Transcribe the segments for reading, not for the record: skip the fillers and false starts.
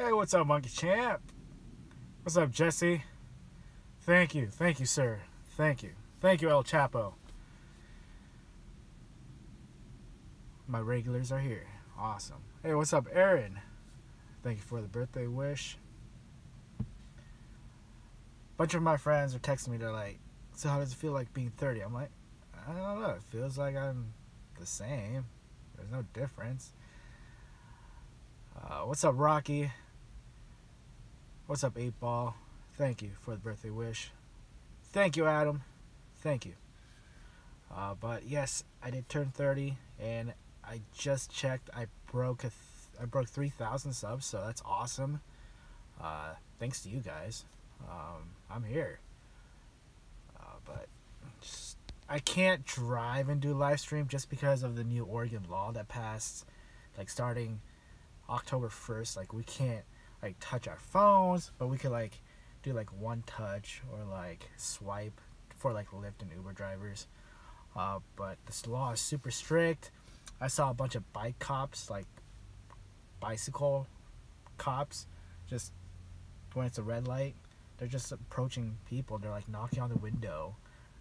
Hey, what's up, Monkey Champ? What's up, Jesse? Thank you, sir. Thank you, El Chapo. My regulars are here. Awesome. Hey, what's up, Aaron? Thank you for the birthday wish. A bunch of my friends are texting me. They're like, "So how does it feel like being 30?" I'm like, I don't know. It feels like I'm the same. There's no difference. What's up, Rocky? What's up, 8 Ball? Thank you for the birthday wish. Thank you, Adam. Thank you. But yes, I did turn 30, and I just checked. I broke 3,000 subs, so that's awesome. Thanks to you guys. I'm here. But I can't drive and do live stream just because of the new Oregon law that passed, like starting October 1st. Like we can't like touch our phones, but we could like do like one touch or like swipe for like Lyft and Uber drivers. But this law is super strict. I saw a bunch of bike cops, like bicycle cops, just when it's a red light, they're just approaching people. They're like knocking on the window,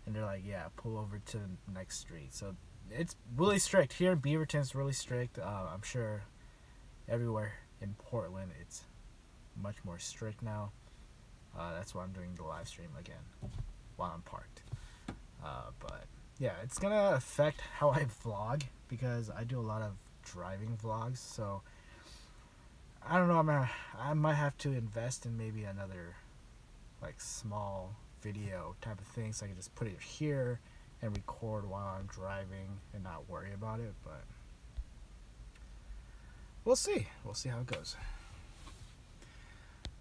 and they're like, "Yeah, pull over to the next street." So it's really strict here in Beaverton. It's really strict. I'm sure everywhere in Portland it's much more strict now. That's why I'm doing the live stream again while I'm parked. But yeah, it's gonna affect how I vlog because I do a lot of driving vlogs. So I don't know. I might have to invest in maybe another like small video type of thing, so I can just put it here and record while I'm driving and not worry about it. But we'll see how it goes.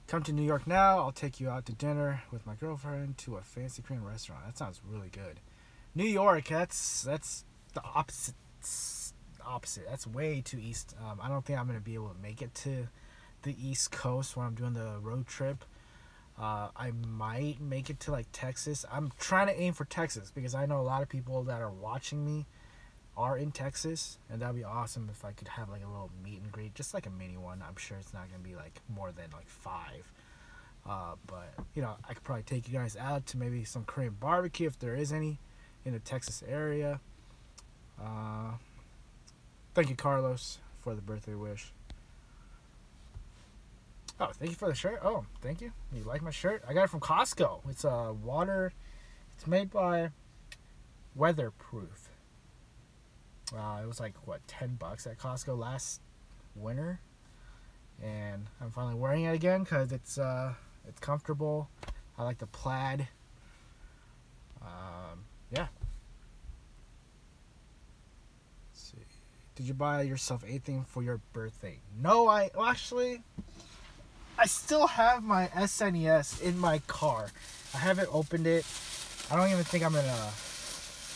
Come to New York now. I'll take you out to dinner with my girlfriend to a fancy Korean restaurant. That sounds really good. New York, that's the opposite. That's way too east. I don't think I'm gonna be able to make it to the East Coast when I'm doing the road trip. I might make it to like Texas. I'm trying to aim for Texas because I know a lot of people that are watching me are in Texas, and that'd be awesome if I could have like a little meet and greet, just like a mini one. I'm sure it's not gonna be like more than like 5. But you know, I could probably take you guys out to maybe some Korean barbecue if there is any in the Texas area. Thank you, Carlos, for the birthday wish. Oh, thank you for the shirt. Oh, thank you. You like my shirt? I got it from Costco. It's water. It's made by Weatherproof. It was like what, $10 at Costco last winter, and I'm finally wearing it again because it's comfortable. I like the plaid. Yeah. Let's see. Did you buy yourself anything for your birthday? No, actually, I still have my SNES in my car. I haven't opened it. I don't even think I'm gonna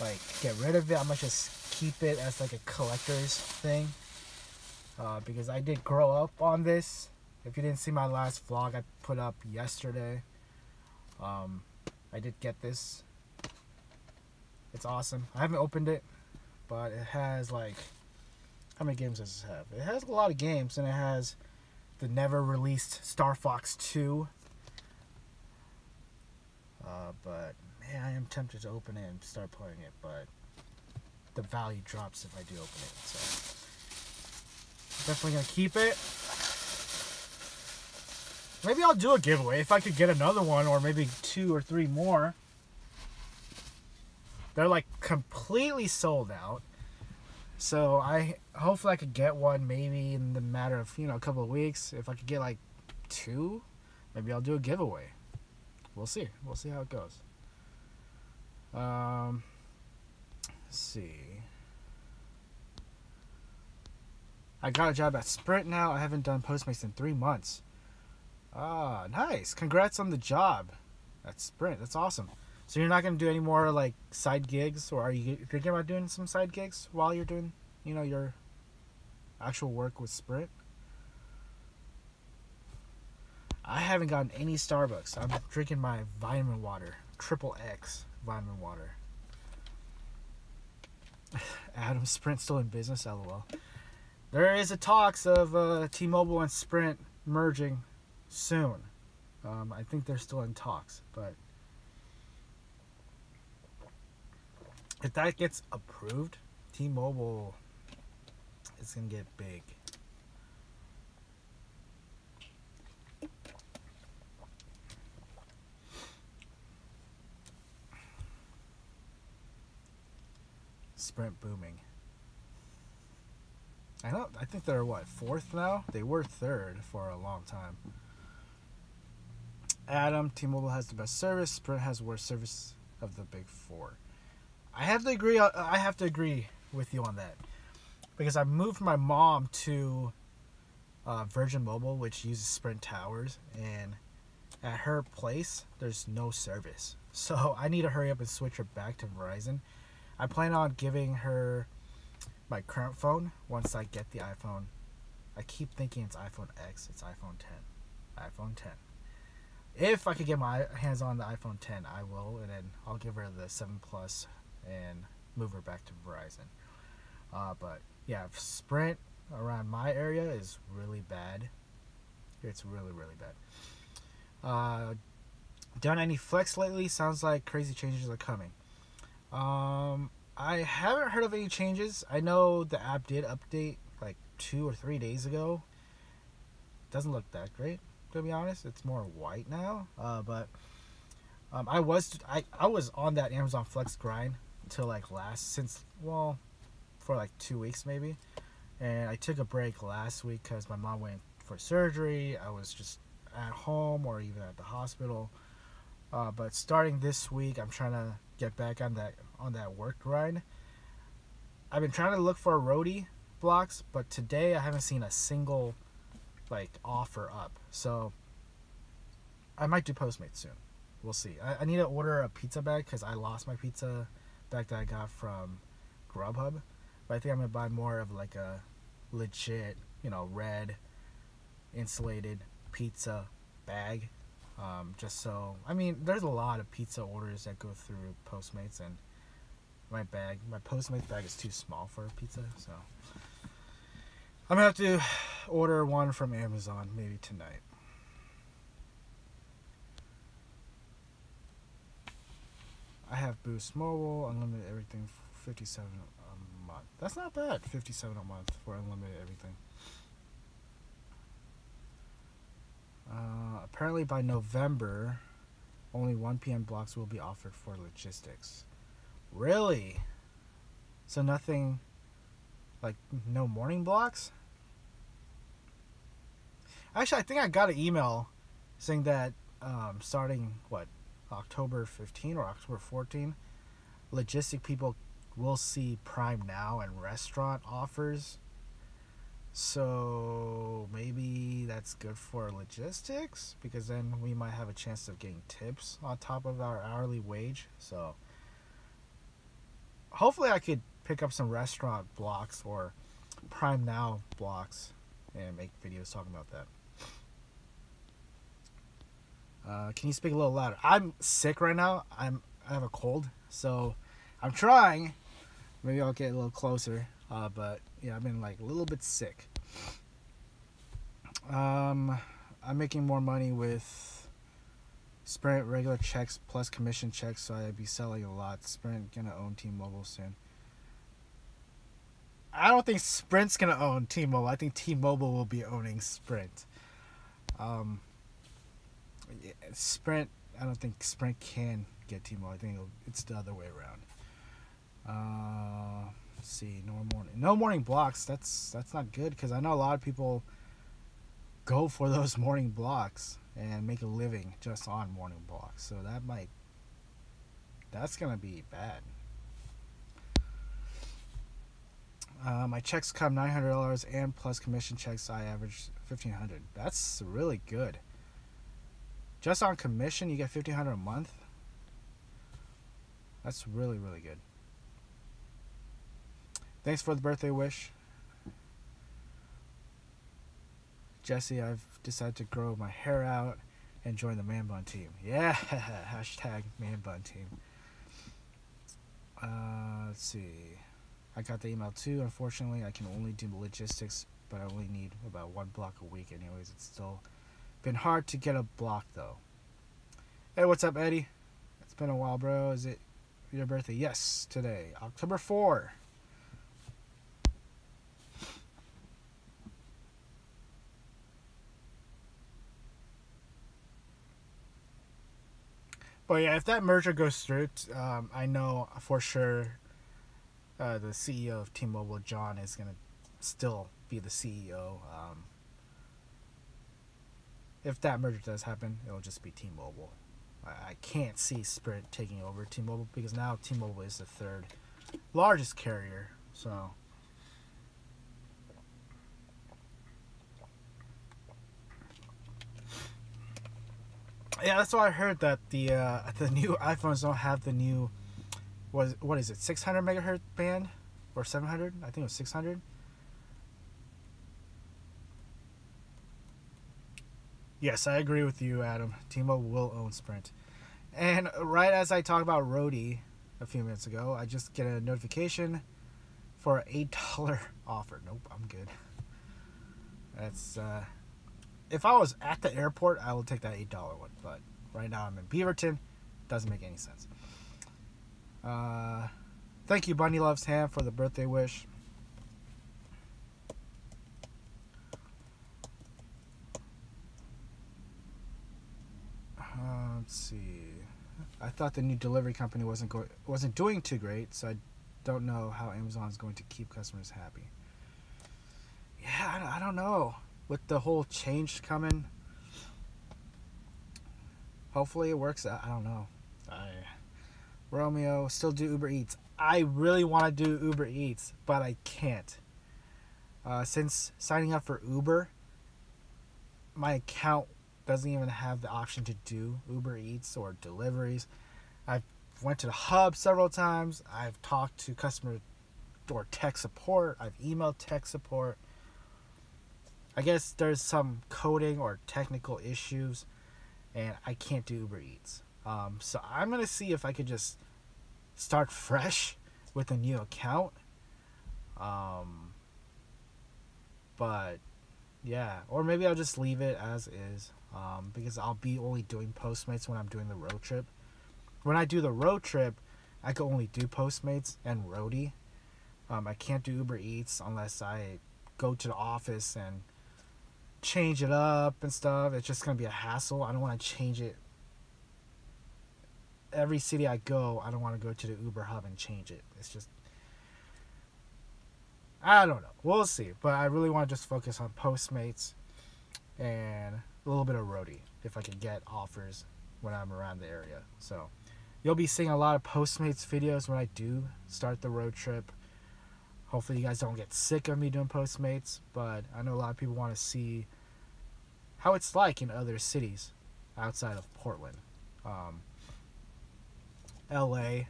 like get rid of it. I might just keep it as like a collector's thing. Because I did grow up on this. If you didn't see my last vlog I put up yesterday, I did get this. It's awesome. I haven't opened it, but it has like, how many games does it have? It has a lot of games, and it has the never released Star Fox 2. But man, I am tempted to open it and start playing it, but the value drops if I do open it. So definitely gonna keep it. Maybe I'll do a giveaway if I could get another one, or maybe 2 or 3 more. They're like completely sold out. So hopefully I could get one maybe in the matter of, a couple of weeks. If I could get like 2, maybe I'll do a giveaway. We'll see. We'll see how it goes. Let's see. I got a job at Sprint now. I haven't done Postmates in 3 months. Nice. Congrats on the job at Sprint. That's awesome. So you're not going to do any more like side gigs, or are you thinking about doing some side gigs while you're doing, your actual work with Sprint? I haven't gotten any Starbucks. I'm drinking my vitamin water, XXX vitamin water. Adam, Sprint still in business, LOL. There is a talks of T-Mobile and Sprint merging soon. I think they're still in talks, but if that gets approved, T-Mobile is going to get big. Sprint booming. I think they're what, 4th now? They were 3rd for a long time. Adam, T-Mobile has the best service. Sprint has the worst service of the big 4. I have to agree with you on that. Because I moved my mom to Virgin Mobile, which uses Sprint towers, and at her place, there's no service. So I need to hurry up and switch her back to Verizon. I plan on giving her my current phone once I get the iPhone. I keep thinking it's iPhone X. It's iPhone 10. iPhone 10. If I could get my hands on the iPhone 10, I will, and then I'll give her the 7 Plus and move her back to Verizon. But yeah, Sprint around my area is really bad. It's really, really bad. Done any flex lately? Sounds like crazy changes are coming. I haven't heard of any changes. I know the app did update like 2 or 3 days ago. Doesn't look that great, to be honest. It's more white now. But I was on that Amazon Flex grind until like for like 2 weeks maybe. And I took a break last week because my mom went for surgery. I was just at home or even at the hospital. But starting this week, I'm trying to get back on that work grind. I've been trying to look for Roadie blocks, but today I haven't seen a single like offer up. So I might do Postmates soon. We'll see. I need to order a pizza bag because I lost my pizza bag that I got from Grubhub. But I think I'm gonna buy more of like a legit, red insulated pizza bag. Just so, there's a lot of pizza orders that go through Postmates, and my Postmates bag is too small for a pizza, so I'm gonna have to order one from Amazon maybe tonight. I have Boost Mobile, unlimited everything, for $57 a month. That's not bad, $57 a month for unlimited everything. Apparently by November, only 1 p.m. blocks will be offered for logistics. Really? So nothing, like no morning blocks? Actually, I think I got an email saying that starting, October 15 or October 14, logistic people will see Prime Now and restaurant offers. So maybe that's good for logistics, because then we might have a chance of getting tips on top of our hourly wage. So hopefully I could pick up some restaurant blocks or Prime Now blocks and make videos talking about that. Can you speak a little louder? I'm sick right now. I have a cold, so I'm trying. Maybe I'll get a little closer. But yeah, I've been like a little bit sick. I'm making more money with Sprint regular checks plus commission checks, so I'd be selling a lot. Sprint gonna own T-Mobile soon. I don't think Sprint's gonna own T-Mobile. I think T-Mobile will be owning Sprint. Sprint. I don't think Sprint can get T-Mobile. I think it's the other way around. Let's see, no morning blocks. That's not good, because I know a lot of people go for those morning blocks and make a living just on morning blocks. So that's gonna be bad. My checks come $900 and plus commission checks I average $1,500. That's really good. Just on commission you get $1,500 a month. That's really, really good. Thanks for the birthday wish. Jesse, I've decided to grow my hair out and join the man bun team. Yeah, hashtag man bun team. Let's see. I got the email too. Unfortunately, I can only do the logistics but I only need about 1 block a week anyways. It's still been hard to get a block though. Hey, what's up, Eddie? It's been a while, bro. Is it your birthday? Yes, today, October 4. But yeah, if that merger goes through, I know for sure the CEO of T-Mobile, John, is going to still be the CEO. If that merger does happen, it'll just be T-Mobile. I can't see Sprint taking over T-Mobile because now T-Mobile is the third largest carrier. So yeah, that's why I heard that the new iPhones don't have the new what is it, 600 megahertz band or 700? I think it was 600. Yes, I agree with you, Adam. T-Mobile will own Sprint. And right as I talked about Roadie a few minutes ago, I just get a notification for an $8 offer. Nope, I'm good. That's if I was at the airport, I would take that $8 one. But right now I'm in Beaverton. Doesn't make any sense. Thank you, Bunny Loves Ham, for the birthday wish. Let's see. I thought the new delivery company wasn't doing too great, so I don't know how Amazon is going to keep customers happy. Yeah, I don't know. With the whole change coming, hopefully it works out. I don't know. Romeo, still do UberEATS. I really want to do UberEATS, but I can't. Since signing up for Uber, my account doesn't even have the option to do UberEATS or deliveries. I've went to the hub several times. I've talked to customer or tech support. I've emailed tech support. I guess there's some coding or technical issues, and I can't do UberEATS. So I'm gonna see if I could just start fresh with a new account. But yeah, or maybe I'll just leave it as is. Because I'll be only doing Postmates when I'm doing the road trip. When I do the road trip, I can only do Postmates and Roadie. I can't do UberEATS unless I go to the office and change it up and stuff. It's just going to be a hassle. I don't want to change it. Every city I go, I don't want to go to the Uber hub and change it. It's just, I don't know. We'll see. But I really want to just focus on Postmates and a little bit of Roadie if I can get offers when I'm around the area. So you'll be seeing a lot of Postmates videos when I do start the road trip. Hopefully you guys don't get sick of me doing Postmates, but I know a lot of people want to see how it's like in other cities outside of Portland. LA,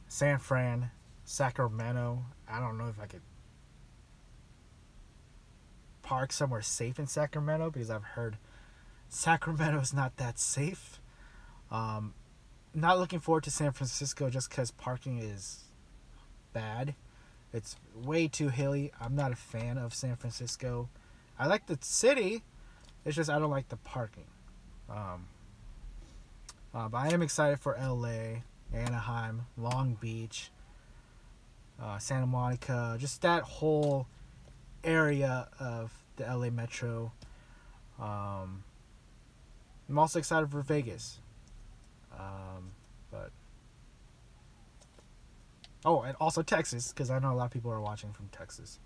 San Fran, Sacramento. I don't know if I could park somewhere safe in Sacramento because I've heard Sacramento is not that safe. Not looking forward to San Francisco just because parking is bad. It's way too hilly. I'm not a fan of San Francisco. I like the city. It's just I don't like the parking. But I am excited for LA, Anaheim, Long Beach, Santa Monica, just that whole area of the LA Metro. I'm also excited for Vegas. But and also Texas, because I know a lot of people are watching from Texas.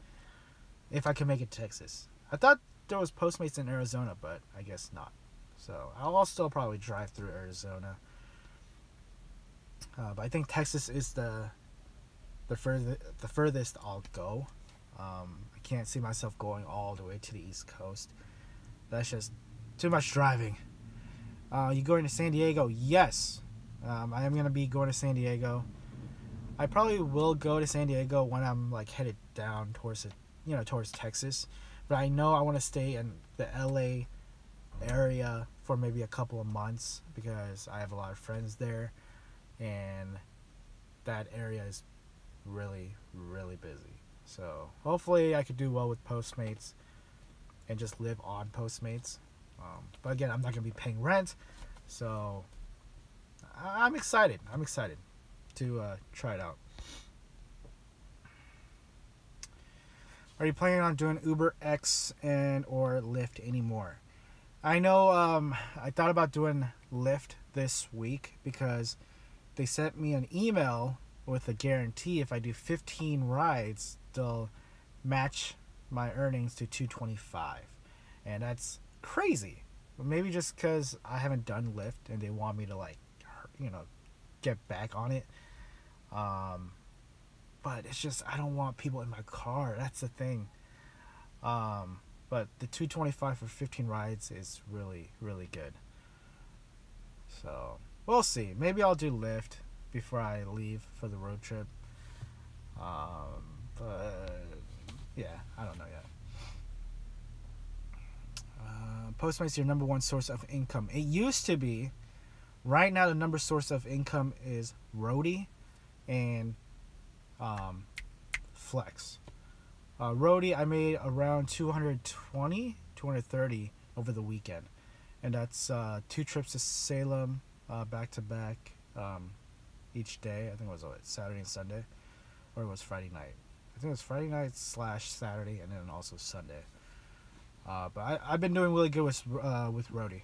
If I can make it to Texas. I thought there was Postmates in Arizona, but I guess not. So I'll still probably drive through Arizona. But I think Texas is the furthest I'll go. I can't see myself going all the way to the East Coast. That's just too much driving. You going to San Diego? Yes. I am going to be going to San Diego. I probably will go to San Diego when I'm like headed down towards towards Texas. But I know I want to stay in the LA area for maybe a couple of months because I have a lot of friends there, and that area is really, really busy. So hopefully I could do well with Postmates and just live on Postmates. But again, I'm not going to be paying rent. So I'm excited. I'm excited to try it out. Are you planning on doing UberEATS and or Lyft anymore? I know I thought about doing Lyft this week because they sent me an email with a guarantee if I do 15 rides, they'll match my earnings to $225. And that's crazy. Maybe just because I haven't done Lyft and they want me to get back on it. But it's just I don't want people in my car. That's the thing. But the $225 for 15 rides is really, really good. So we'll see. Maybe I'll do Lyft before I leave for the road trip. But yeah, I don't know yet. Postmates your number one source of income. It used to be. Right now, the number source of income is Roadie and Flex. Roadie, I made around 230 over the weekend. And that's 2 trips to Salem back to back each day. I think it was Saturday and Sunday. Or it was Friday night. I think it was Friday night / Saturday and then also Sunday. But I've been doing really good with Roadie.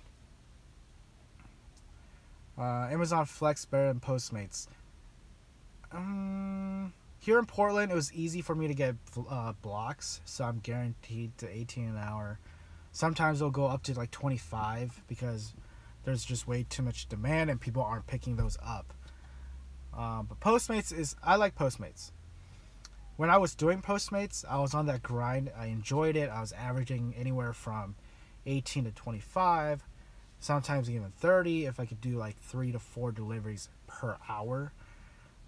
Amazon Flex better than Postmates. Here in Portland, it was easy for me to get blocks, so I'm guaranteed to 18 an hour. Sometimes they'll go up to like 25 because there's just way too much demand and people aren't picking those up. But Postmates I like Postmates. When I was doing Postmates, I was on that grind. I enjoyed it. I was averaging anywhere from 18 to 25, sometimes even 30 if I could do like 3 to 4 deliveries per hour.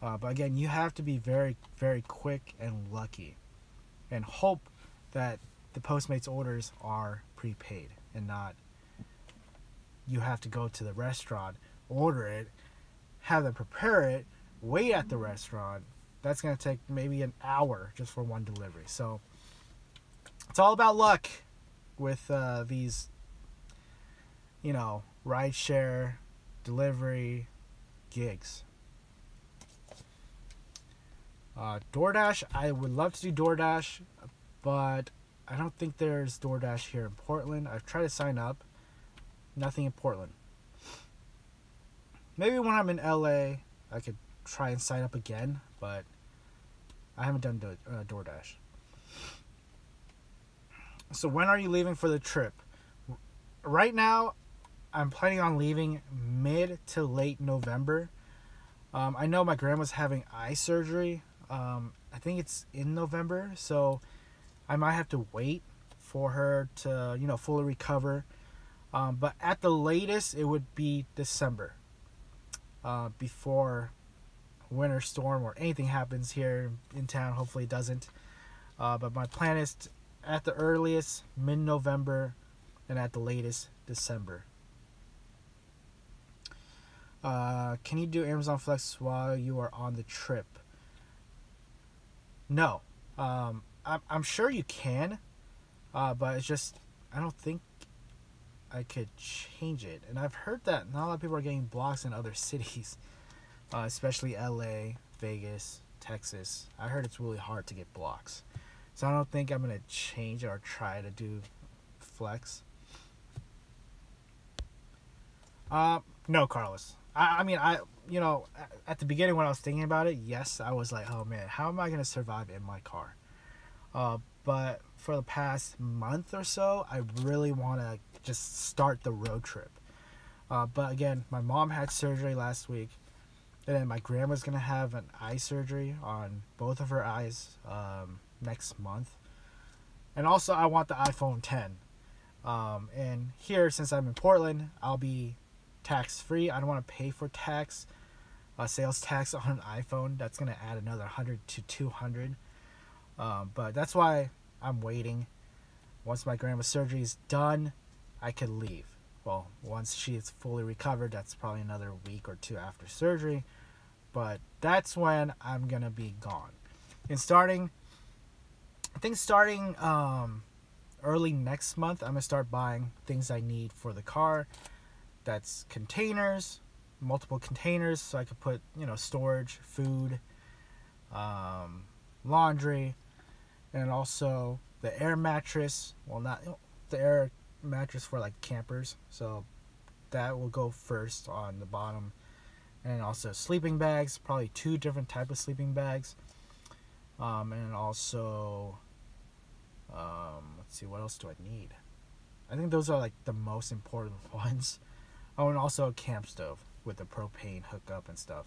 But again, you have to be very, very quick and lucky and hope that the Postmates orders are prepaid and not you have to go to the restaurant, order it, have them prepare it, wait at the restaurant. That's going to take maybe an hour just for one delivery. So it's all about luck with these, rideshare delivery gigs. DoorDash, I would love to do DoorDash, but I don't think there's DoorDash here in Portland. I've tried to sign up. Nothing in Portland. Maybe when I'm in LA, I could try and sign up again, but I haven't done DoorDash. So when are you leaving for the trip? Right now, I'm planning on leaving mid to late November. I know my grandma's having eye surgery. I think it's in November, so I might have to wait for her to, fully recover. But at the latest, it would be December, before winter storm or anything happens here in town. Hopefully it doesn't. But my plan is at the earliest mid-November and at the latest December. Can you do Amazon Flex while you are on the trip? No. I'm sure you can, but it's just I don't think I could change it. And I've heard that not a lot of people are getting blocks in other cities, especially LA, Vegas, Texas. I heard it's really hard to get blocks. So I don't think I'm going to change it or try to do Flex. No, Carlos. I mean, at the beginning when I was thinking about it, yes, I was like, oh man, how am I going to survive in my car? But for the past month or so, I really want to just start the road trip. But again, my mom had surgery last week, and then my grandma's going to have an eye surgery on both of her eyes next month. And also, I want the iPhone 10. And here, since I'm in Portland, I'll be tax-free. I don't want to pay for tax, sales tax on an iPhone. That's going to add another $100 to $200. But that's why I'm waiting. Once my grandma's surgery is done, I could leave. Well, once she is fully recovered, that's probably another week or 2 after surgery. But that's when I'm going to be gone. And starting I think starting early next month, I'm gonna start buying things I need for the car. That's containers, multiple containers, so I could put, storage, food, laundry, and also the air mattress. Well, not the air mattress for like campers, so that will go first on the bottom. And also sleeping bags, probably 2 different type of sleeping bags. And also, let's see, what else do I need? I think those are like the most important ones. Oh, and also a camp stove with the propane hookup and stuff.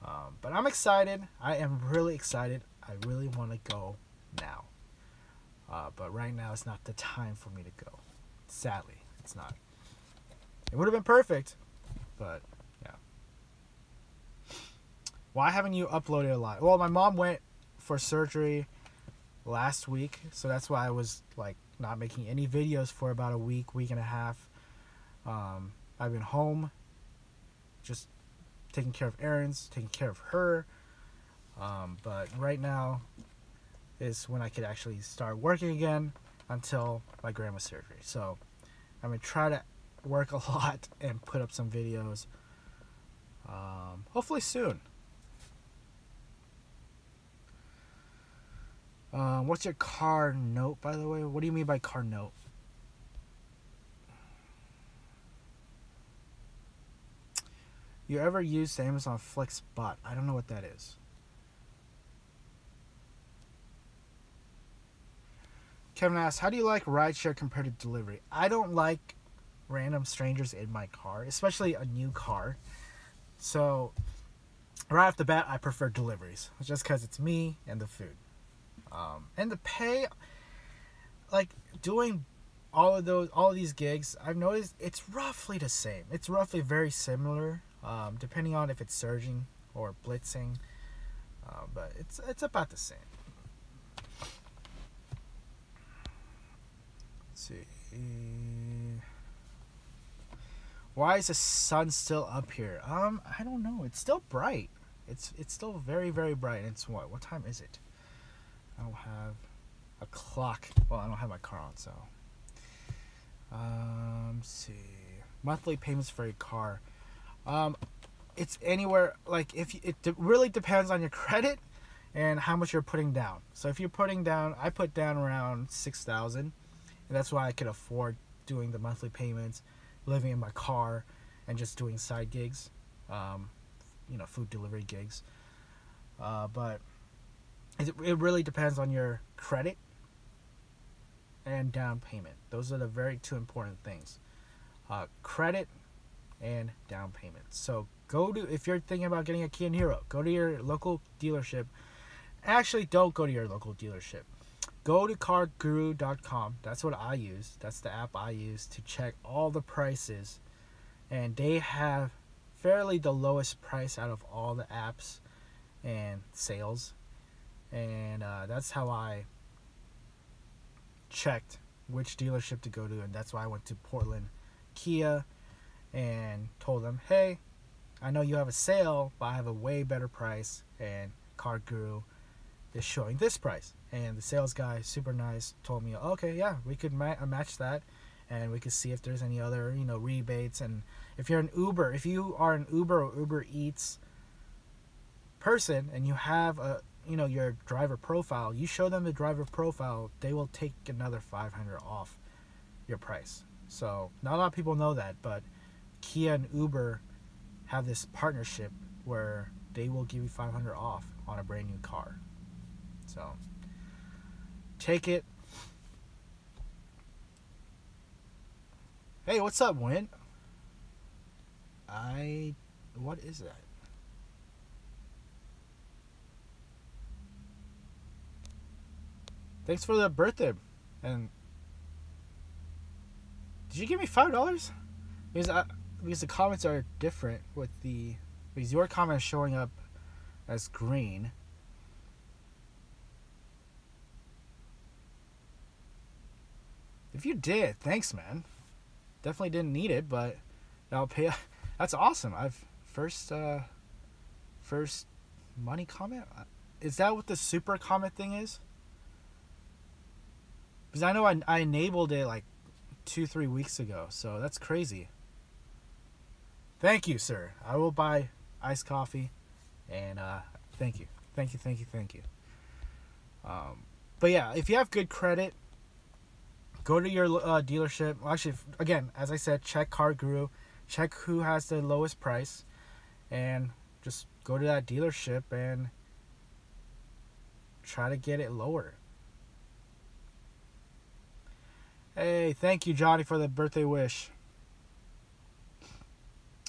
But I'm excited. I am really excited. I really want to go now. But right now it's not the time for me to go. Sadly, it's not. It would have been perfect, but yeah. Why haven't you uploaded a lot? Well, my mom went for surgery last week, so that's why I was like not making any videos for about a week and a half. I've been home, just taking care of errands, taking care of her. But right now is when I could actually start working again until my grandma's surgery. So I'm gonna try to work a lot and put up some videos. Hopefully soon. What's your car note, by the way? What do you mean by car note? You ever used Amazon Flex Bot? I don't know what that is. Kevin asks, how do you like rideshare compared to delivery? I don't like random strangers in my car, especially a new car. So right off the bat, I prefer deliveries, just because it's me and the food. And the pay, like doing all of these gigs, I've noticed it's roughly the same. It's roughly very similar, depending on if it's surging or blitzing. But it's about the same. Let's see. Why is the sun still up here? I don't know. It's still bright. It's still very, very bright. It's what time is it? I don't have a clock. Well, I don't have my car on, so. Let's see. Monthly payments for a car. It's anywhere, like, it really depends on your credit and how much you're putting down. So if you're putting down, I put down around $6,000, and that's why I could afford doing the monthly payments, living in my car, and just doing side gigs, food delivery gigs. But it really depends on your credit and down payment. Those are the very 2 important things. Credit and down payment. So if you're thinking about getting a Kia Niro, go to your local dealership. Actually, don't go to your local dealership. Go to carguru.com. That's what I use. That's the app I use to check all the prices. And they have fairly the lowest price out of all the apps and sales. And that's how I checked which dealership to go to. And that's why I went to Portland Kia and told them, hey, I know you have a sale, but I have a way better price. And Car Guru is showing this price. And the sales guy, super nice, told me, okay, yeah, we could match that, and we could see if there's any other, rebates. And if you are an Uber or UberEATS person, and you have your driver profile, you show them the driver profile, they will take another $500 off your price. So not a lot of people know that, but Kia and Uber have this partnership where they will give you $500 off on a brand new car. So take it. Hey, what's up, Win? What is that? Thanks for the birthday. And did you give me $5? Because the comments are different because your comment is showing up as green. If you did, thanks, man. Definitely didn't need it, but I'll pay. That's awesome. I've first money comment. Is that what the super comment thing is? Because I know I enabled it like 2-3 weeks ago, so that's crazy. Thank you, sir. I will buy iced coffee, and thank you. Thank you. But yeah, if you have good credit, go to your dealership. Well, actually, again, as I said, check Car Guru, check who has the lowest price, and just go to that dealership and try to get it lower. Hey, thank you, Johnny, for the birthday wish.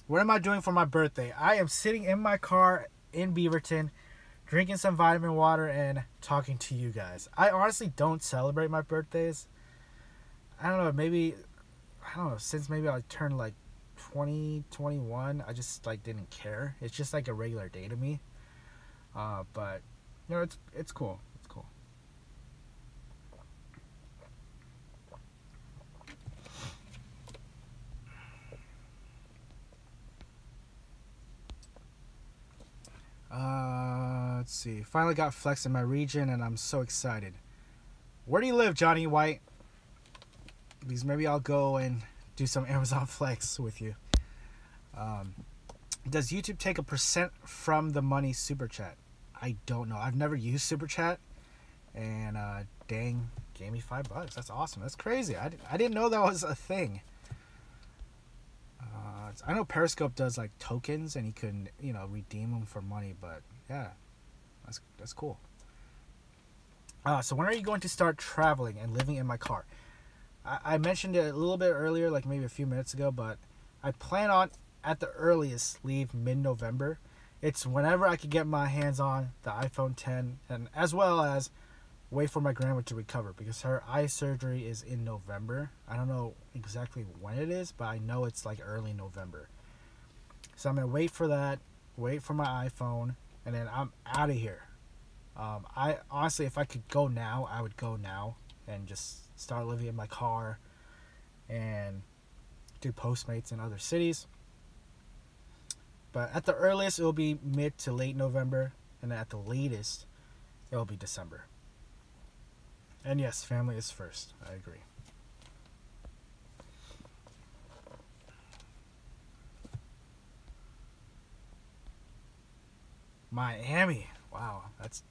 What am I doing for my birthday? I am sitting in my car in Beaverton, drinking some vitamin water and talking to you guys. I honestly don't celebrate my birthdays. I don't know, since maybe I turned like 20, 21, I just like didn't care. It's just like a regular day to me. But you know, it's cool. It's cool. Let's see. Finally got Flex in my region, and I'm so excited. Where do you live, Johnny White? Because maybe I'll go and do some Amazon Flex with you. Does YouTube take a % from the money super chat? I don't know. I've never used super chat, and dang, gave me $5. That's awesome. That's crazy. I didn't know that was a thing. I know Periscope does like tokens, and you can redeem them for money. But yeah, that's cool. So when are you going to start traveling and living in my car? I mentioned it a little bit earlier, like maybe a few minutes ago, but I plan on at the earliest leave mid-November. It's whenever I could get my hands on the iPhone 10, and as well as wait for my grandma to recover, because her eye surgery is in November. I don't know exactly when it is, but I know it's like early November. So I'm going to wait for that, wait for my iPhone, and then I'm out of here. I honestly, if I could go now, I would go now and just start living in my car and do Postmates in other cities. But at the earliest, it will be mid to late November, and then at the latest, it will be December. And yes, family is first. I agree. Miami. Wow, that's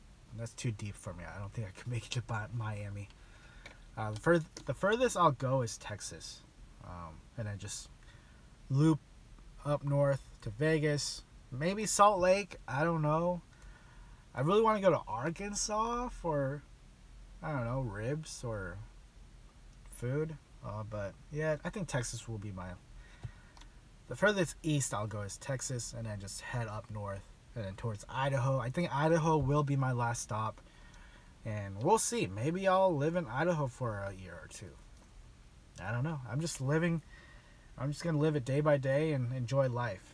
too deep for me. I don't think I can make it to Miami. The furthest I'll go is Texas, and then just loop up north to Vegas, maybe Salt Lake. I don't know. I really want to go to Arkansas for, I don't know, ribs or food. But yeah, I think Texas will be the furthest east I'll go is Texas, and then just head up north and then towards Idaho. I think Idaho will be my last stop, and we'll see. Maybe I'll live in Idaho for a year or two. I don't know. I'm just going to live it day by day and enjoy life.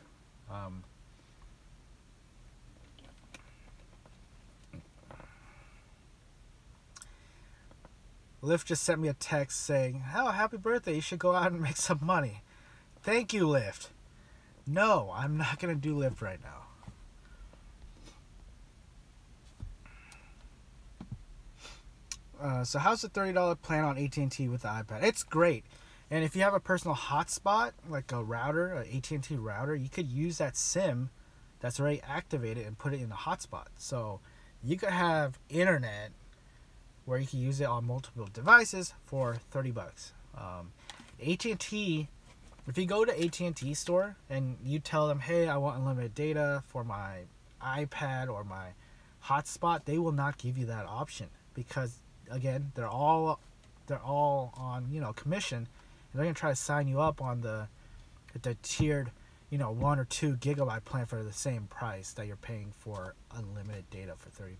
Lyft just sent me a text saying, "Oh, happy birthday. You should go out and make some money." Thank you, Lyft. No, I'm not going to do Lyft right now. So how's the $30 plan on AT&T with the iPad? It's great. And if you have a personal hotspot, like a router, an AT&T router, you could use that SIM that's already activated and put it in the hotspot. So you could have internet where you can use it on multiple devices for $30. AT&T, if you go to AT&T store and you tell them, hey, I want unlimited data for my iPad or my hotspot, they will not give you that option, because again, they're all on commission, and they're gonna try to sign you up on the tiered 1 or 2 gigabyte plan for the same price that you're paying for unlimited data for $30.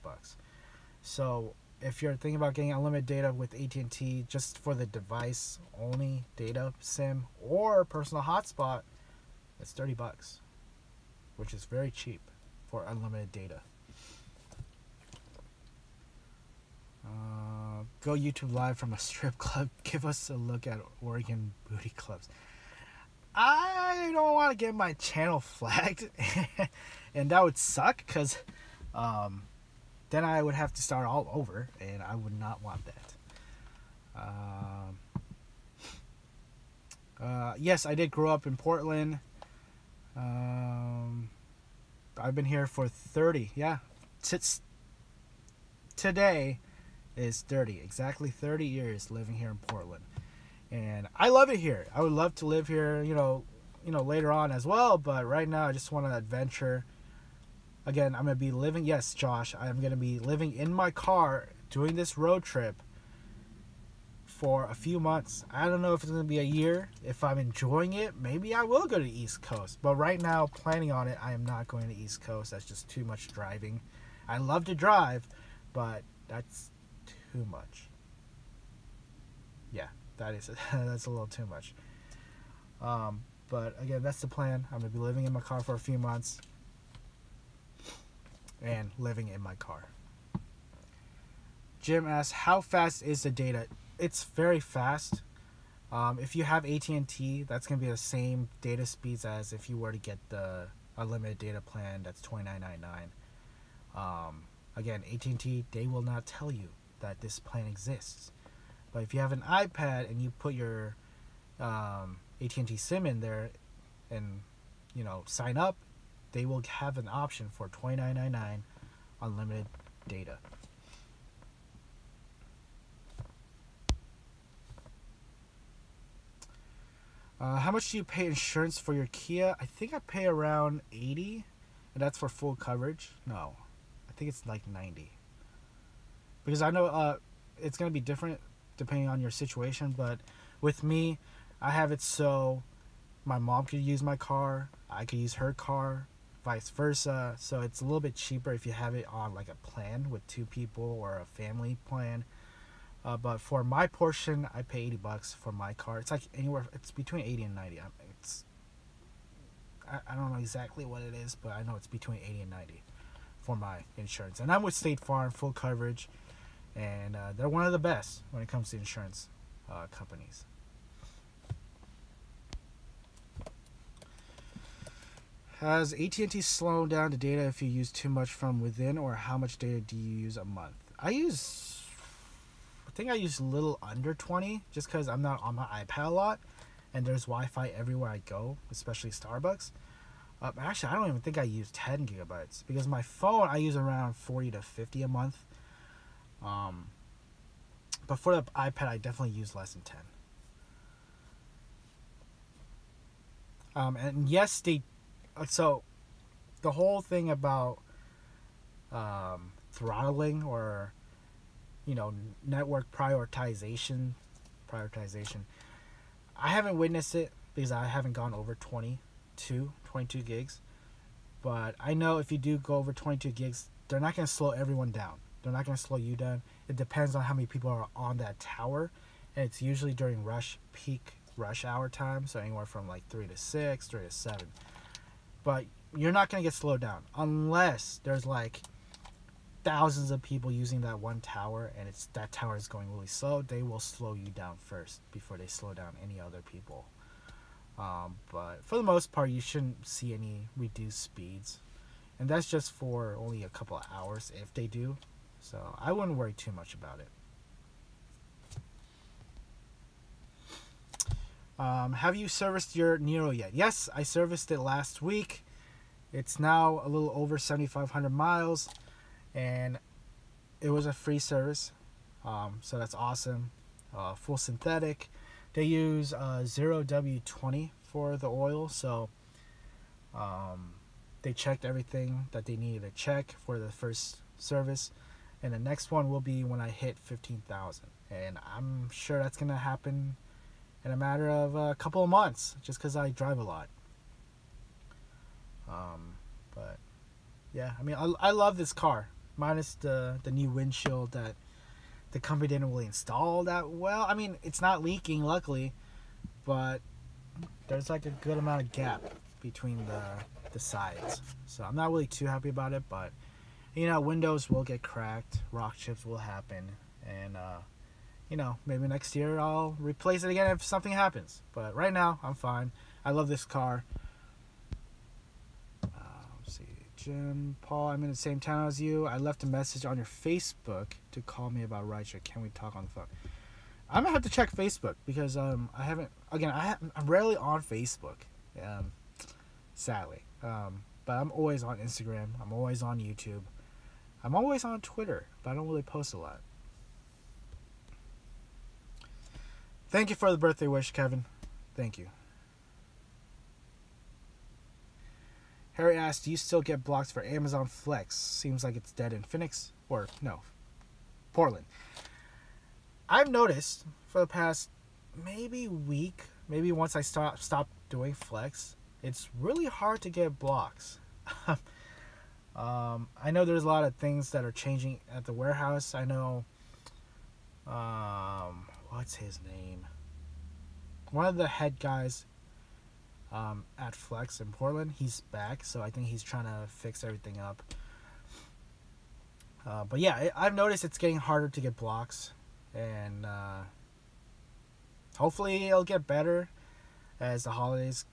So if you're thinking about getting unlimited data with AT&T just for the device only data SIM or personal hotspot, it's $30, which is very cheap for unlimited data. Go YouTube live from a strip club. Give us a look at Oregon booty clubs. I don't want to get my channel flagged, and that would suck, because then I would have to start all over, and I would not want that. Um, yes, I did grow up in Portland. Um, I've been here for 30. Yeah, today is 30. Exactly 30 years living here in Portland, and I love it here. I would love to live here, later on as well. But right now, I just want to adventure. Again, I'm gonna be living. Yes, Josh, I'm gonna be living in my car doing this road trip for a few months. I don't know if it's going to be a year. If I'm enjoying it, maybe I will go to the East Coast. But right now, planning on it, I am not going to the East Coast. That's just too much driving. I love to drive, but that's too much. Yeah, that's a little too much. But again, that's the plan. I'm going to be living in my car for a few months and living in my car. Jim asks, how fast is the data? It's very fast. If you have AT&T, that's going to be the same data speeds as if you were to get the unlimited data plan. That's $29.99. Again, AT&T, they will not tell you that this plan exists. But if you have an iPad and you put your AT&T SIM in there and sign up, they will have an option for $29.99 unlimited data. How much do you pay insurance for your Kia? I think I pay around $80, and that's for full coverage. No, I think it's like $90. Because I know it's going to be different depending on your situation, but with me, I have it so my mom could use my car, I could use her car, vice versa. So it's a little bit cheaper if you have it on like a plan with two people or a family plan. But for my portion, I pay $80 for my car. It's like anywhere. It's between 80 and 90. I don't know exactly what it is, but I know it's between 80 and 90 for my insurance. And I'm with State Farm, full coverage, and they're one of the best when it comes to insurance companies. Has AT&T slowed down the data if you use too much from within, or how much data do you use a month? I think I use a little under 20 just because I'm not on my iPad a lot and there's Wi-Fi everywhere I go, especially Starbucks. Actually, I don't even think I use 10 gigabytes because my phone I use around 40 to 50 a month. But for the iPad, I definitely use less than 10. And yes, so the whole thing about throttling or network prioritization. I haven't witnessed it because I haven't gone over 22 gigs. But I know if you do go over 22 gigs, they're not going to slow everyone down. They're not going to slow you down. It depends on how many people are on that tower. And it's usually during peak rush hour time. So anywhere from like 3 to 6, 3 to 7. But you're not going to get slowed down unless there's like thousands of people using that one tower and that tower is going really slow. They will slow you down first before they slow down any other people. But for the most part, you shouldn't see any reduced speeds, and that's just for only a couple of hours if they do. So I wouldn't worry too much about it. Have you serviced your Nero yet? Yes, I serviced it last week. It's now a little over 7,500 miles. And it was a free service, so that's awesome. Full synthetic. They use 0W20 for the oil, so they checked everything that they needed to check for the first service. And the next one will be when I hit 15,000. And I'm sure that's going to happen in a matter of a couple of months, just because I drive a lot. But yeah, I mean, I love this car. Minus the new windshield that the company didn't really install that well. I mean, it's not leaking, luckily, but there's like a good amount of gap between the sides. So I'm not really too happy about it, but windows will get cracked, rock chips will happen, and maybe next year I'll replace it again if something happens. But right now, I'm fine. I love this car. Jim, Paul, I'm in the same town as you. I left a message on your Facebook to call me about rideshare. Can we talk on the phone? I'm gonna have to check Facebook because I haven't. Again, I'm rarely on Facebook, sadly. But I'm always on Instagram. I'm always on YouTube. I'm always on Twitter, but I don't really post a lot. Thank you for the birthday wish, Kevin. Thank you. Harry asked, do you still get blocks for Amazon Flex? Seems like it's dead in Phoenix. Or, no, Portland. I've noticed for the past maybe week, maybe once I stopped doing Flex, it's really hard to get blocks. I know there's a lot of things that are changing at the warehouse. I know, what's his name? One of the head guys at Flex in Portland, he's back, so I think he's trying to fix everything up. But yeah, I've noticed it's getting harder to get blocks, and hopefully it'll get better as the holidays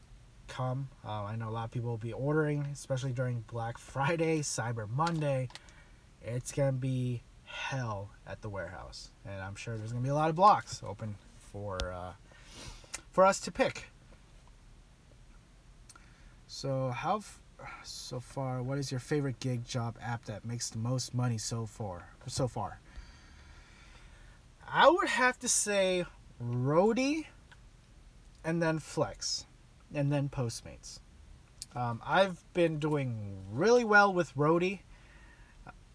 come. I know a lot of people will be ordering, especially during Black Friday, Cyber Monday. It's gonna be hell at the warehouse, and I'm sure there's gonna be a lot of blocks open for us to pick. So so far, what is your favorite gig job app that makes the most money so far? I would have to say Roadie, and then Flex, and then Postmates. I've been doing really well with Roadie.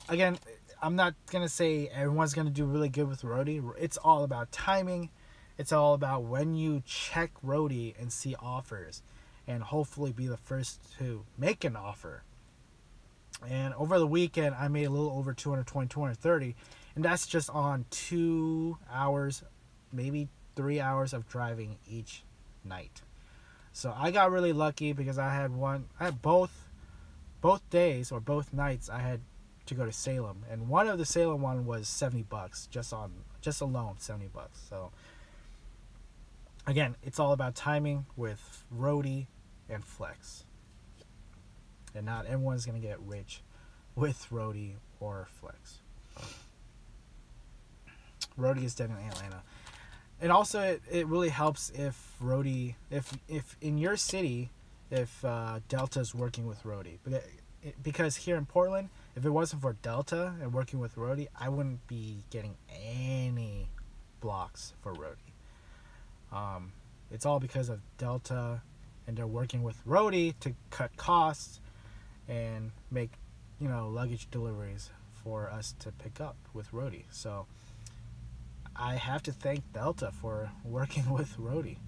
Again, I'm not going to say everyone's going to do really good with Roadie. It's all about timing. It's all about when you check Roadie and see offers, and hopefully be the first to make an offer. And over the weekend, I made a little over 220, 230, and that's just on 2 hours, maybe 3 hours of driving each night. So I got really lucky because I had both days or both nights I had to go to Salem, and one of the Salem one was $70 just alone $70. So again, it's all about timing with Roadie and Flex, and not everyone's gonna get rich with Roadie or Flex. Roadie is dead in Atlanta. And also, it really helps if Roadie, if in your city, if Delta's working with Roadie. Because here in Portland, if it wasn't for Delta and working with Roadie, I wouldn't be getting any blocks for Roadie. It's all because of Delta, and they're working with Roadie to cut costs and make, luggage deliveries for us to pick up with Roadie. So I have to thank Delta for working with Roadie.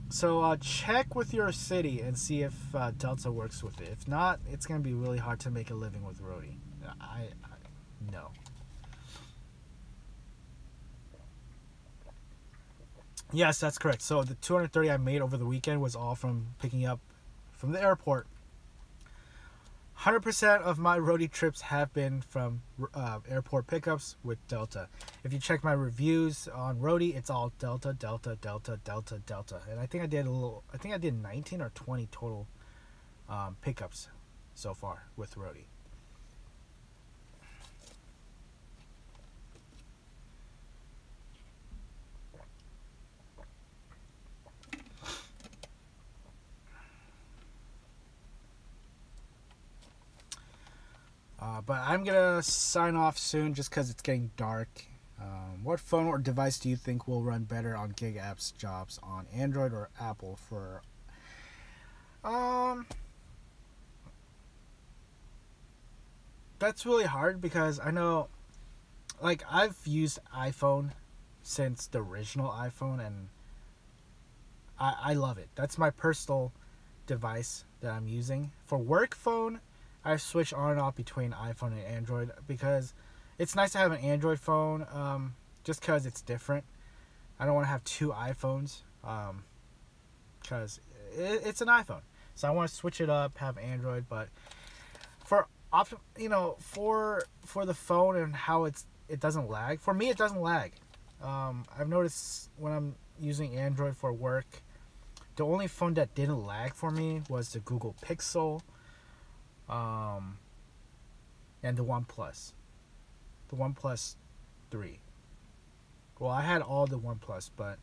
So check with your city and see if Delta works with it. If not, it's going to be really hard to make a living with Roadie. I no. Yes, that's correct. So the 230 I made over the weekend was all from picking up from the airport. 100% of my Roadie trips have been from airport pickups with Delta. If you check my reviews on Roadie, it's all Delta, Delta, Delta, Delta, Delta. And I think I did 19 or 20 total pickups so far with Roadie. But I'm going to sign off soon just because it's getting dark. What phone or device do you think will run better on gig apps jobs on Android or Apple for... That's really hard because I know... I've used iPhone since the original iPhone, and I love it. That's my personal device that I'm using. For work phone, I switch on and off between iPhone and Android because it's nice to have an Android phone, just because it's different. I don't want to have two iPhones because it's an iPhone. So I want to switch it up, have Android. But for for the phone and how it doesn't lag. For me, it doesn't lag. I've noticed when I'm using Android for work, the only phone that didn't lag for me was the Google Pixel. And the OnePlus 3, Well, I had all the OnePlus, but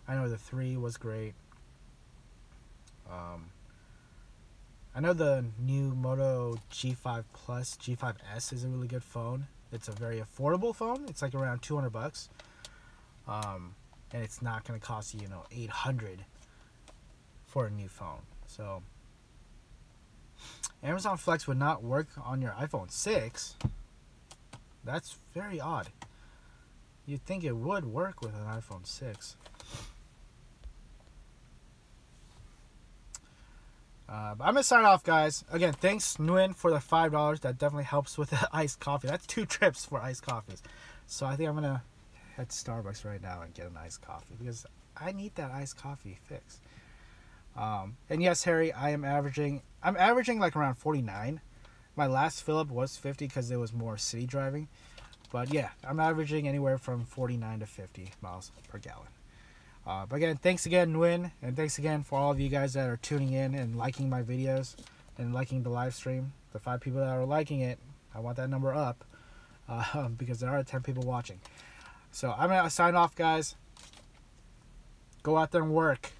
I know the 3 was great. I know the new Moto G5 Plus, G5S is a really good phone. It's a very affordable phone. It's like around $200. And it's not going to cost you, you know, $800 for a new phone. So Amazon Flex would not work on your iPhone 6. That's very odd. You'd think it would work with an iPhone 6. But I'm going to sign off, guys. Again, thanks, Nguyen, for the $5. That definitely helps with the iced coffee. That's 2 trips for iced coffees. So I think I'm going to head to Starbucks right now and get an iced coffee because I need that iced coffee fixed. And yes, Harry, I'm averaging like around 49. My last fill up was 50 because it was more city driving. But yeah, I'm averaging anywhere from 49 to 50 miles per gallon. But again, thanks again, Nguyen, and thanks again for all of you guys that are tuning in and liking my videos and liking the live stream. The 5 people that are liking it, I want that number up because there are 10 people watching. So I'm going to sign off, guys. Go out there and work.